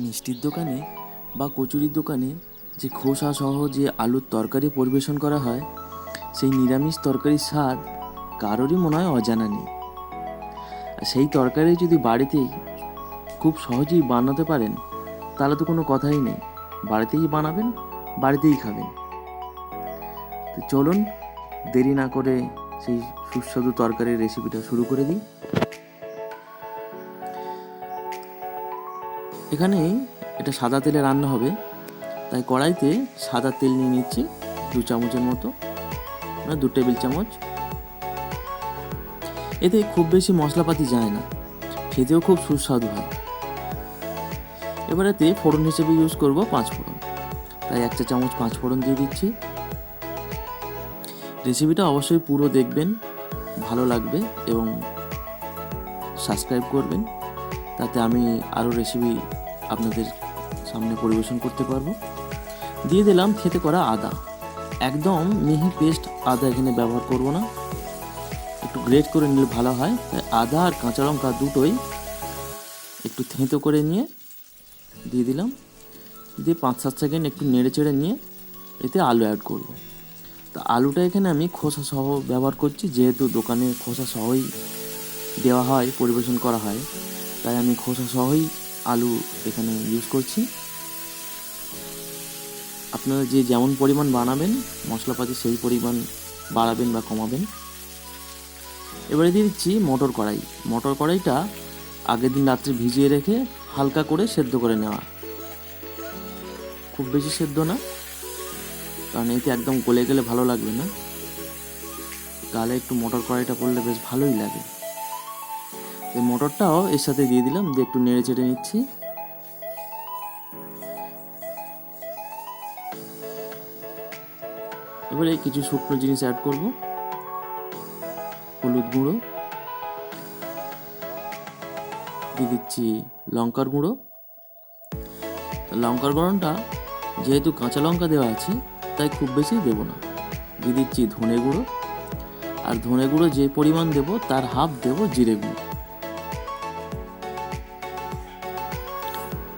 মিষ্টির দোকানে বা কচুরির দোকানে যে খোসা সহ যে আলুর তরকারি পরিবেশন করা হয়, সেই নিরামিষ তরকারির স্বাদ কারোরই মনে হয় অজানা নেই। আর সেই তরকারি যদি বাড়িতেই খুব সহজেই বানাতে পারেন, তাহলে তো কোনো কথাই নেই। বাড়িতেই বানাবেন, বাড়িতেই খাবেন। তো চলুন দেরি না করে সেই সুস্বাদু তরকারির রেসিপিটা শুরু করে দিই। এখানে এটা সাদা তেলে রান্না হবে, তাই কড়াইতে সাদা তেল নিয়ে নিচ্ছি 2 চামচের মতো, মানে 2 টেবিল চামচ। এতে খুব বেশি মশলাপাতি যায় না, খেতেও খুব সুস্বাদু হয়। এবার এতে ফোড়ন হিসেবে ইউজ করব 5 ফোড়ন, তাই 1 চা চামচ 5 ফোড়ন দিয়ে দিচ্ছি। রেসিপিটা অবশ্যই পুরো দেখবেন, ভালো লাগবে এবং সাবস্ক্রাইব করবেন, তাতে আমি আরও রেসিপি আপনাদের সামনে পরিবেশন করতে পারবো। দিয়ে দিলাম থেতে করা আদা, একদম মিহি পেস্ট আদা এখানে ব্যবহার করব না, একটু গ্রেট করে নিলে ভালো হয়। তাই আদা আর কাঁচা লঙ্কা দুটোই একটু থেঁতো করে নিয়ে দিয়ে দিলাম। দিয়ে 5-7 সেকেন্ড একটু নেড়ে চেড়ে নিয়ে এতে আলু অ্যাড করব। তো আলুটা এখানে আমি খোসা সহ ব্যবহার করছি, যেহেতু দোকানে খোসা সহই দেওয়া হয়, পরিবেশন করা হয়, তাই আমি খোসা সহই আলু এখানে ইউজ করছি। আপনারা যে যেমন পরিমাণ বানাবেন মশলাপাতি, সেই পরিমাণ বাড়াবেন বা কমাবেন। এবারে দিয়ে দিচ্ছি মটর কড়াই। মটর কড়াইটা আগের দিন রাত্রে ভিজিয়ে রেখে হালকা করে সেদ্ধ করে নেওয়া, খুব বেশি সেদ্ধ না, কারণ এতে একদম গলে গেলে ভালো লাগবে না। গালে একটু মটর কড়াইটা পড়লে বেশ ভালোই লাগে। এই মটরটাও এর সাথে দিয়ে দিলাম, দিয়ে একটু নেড়ে চেড়ে নিচ্ছি। এবারে কিছু শুকনো জিনিস অ্যাড করব। হলুদ গুঁড়ো দিয়ে দিচ্ছি, লঙ্কার গুঁড়ো। লঙ্কার গুঁড়োটা যেহেতু কাঁচা লঙ্কা দেওয়া আছে, তাই খুব বেশি দেবো না। দিয়ে দিচ্ছি ধনে গুঁড়ো, আর ধনে গুঁড়ো যে পরিমাণ দেবো তার হাফ দেবো জিরে গুঁড়ো।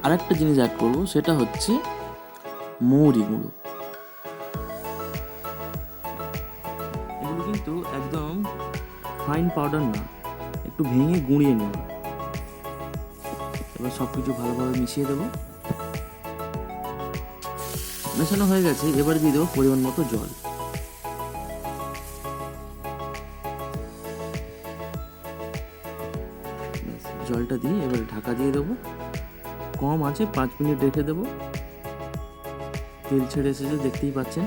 আর একটা জিনিস অ্যাড করবো, সেটা হচ্ছে মৌরি গুঁড়ো। এগুলো কিন্তু একদম ফাইন পাউডার না, একটু ভেঙে গুঁড়িয়ে নেওয়া। এবার সব কিছু ভালোভাবে মিশিয়ে দেবো। মেশানো হয়ে গেছে, এবার দিয়ে দেবো পরিমাণ মতো জল। জলটা দিয়ে এবার ঢাকা দিয়ে দেবো। কম আছে 5 মিনিট রেখে দেবো। তেল ছেড়ে এসেছে, দেখতেই পাচ্ছেন।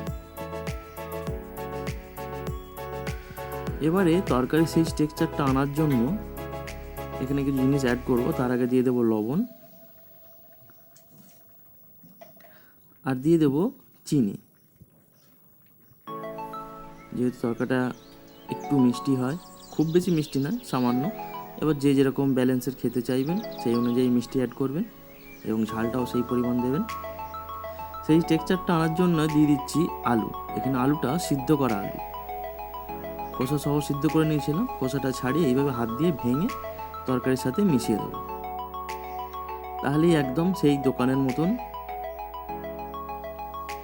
এবারে তরকারি সেই টেক্সচারটা আনার জন্য এখানে কিছু জিনিস অ্যাড করব। তার আগে দিয়ে দেবো লবণ, আর দিয়ে দেবো চিনি। যেহেতু তরকারিটা একটু মিষ্টি হয়, খুব বেশি মিষ্টি না, সামান্য। এবার যে যেরকম ব্যালেন্সের খেতে চাইবেন সেই অনুযায়ী মিষ্টি অ্যাড করবেন এবং ঝালটাও সেই পরিমাণ দেবেন। সেই টেক্সচারটা আনার জন্য দিয়ে দিচ্ছি আলু। এখানে আলুটা সিদ্ধ করা আলু, খোসা সহ সিদ্ধ করে নিয়েছিলাম। খোসাটা ছাড়িয়ে এইভাবে হাত দিয়ে ভেঙে তরকারির সাথে মিশিয়ে দেবো, তাহলেই একদম সেই দোকানের মতন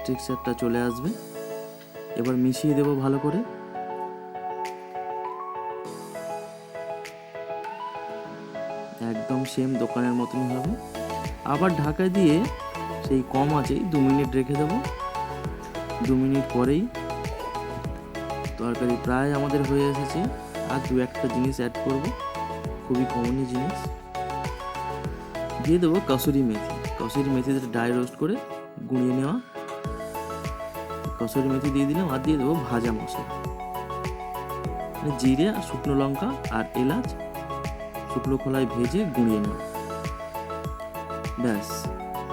টেক্সচারটা চলে আসবে। এবার মিশিয়ে দেবো ভালো করে। একদম সেম দোকানের মতনই হবে। আবার ঢাকা দিয়ে সেই কম আঁচেই 2 মিনিট রেখে দেবো। 2 মিনিট পরেই তরকারি প্রায় আমাদের হয়ে এসেছে। আর 2-1টা জিনিস অ্যাড করব, খুবই কমনই জিনিস। দিয়ে দেবো কসুরি মেথি। কসুরি মেথিতে ড্রাই রোস্ট করে গুঁড়িয়ে নেওয়া কসুরি মেথি দিয়ে দিলাম। আর দিয়ে দেবো ভাজা মশলা, জিরে আর শুকনো লঙ্কা আর এলাচ শুকনো খোলায় ভেজে গুঁড়িয়ে নেওয়া। ব্যাস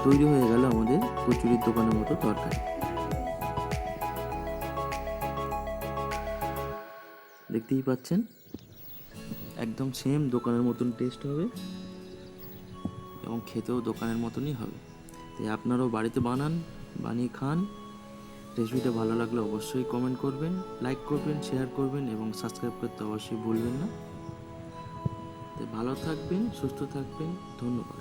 তৈরি হয়ে গেল আমাদের কচুরির দোকানের মতো তরকারি। দেখতেই পাচ্ছেন, একদম সেম দোকানের মতন টেস্ট হবে এবং খেতেও দোকানের মতনই হবে। তাই আপনারাও বাড়িতে বানান, বানিয়ে খান। রেসিপিটা ভালো লাগলে অবশ্যই কমেন্ট করবেন, লাইক করবেন, শেয়ার করবেন এবং সাবস্ক্রাইব করতে অবশ্যই ভুলবেন না। তাই ভালো থাকবেন, সুস্থ থাকবেন, ধন্যবাদ।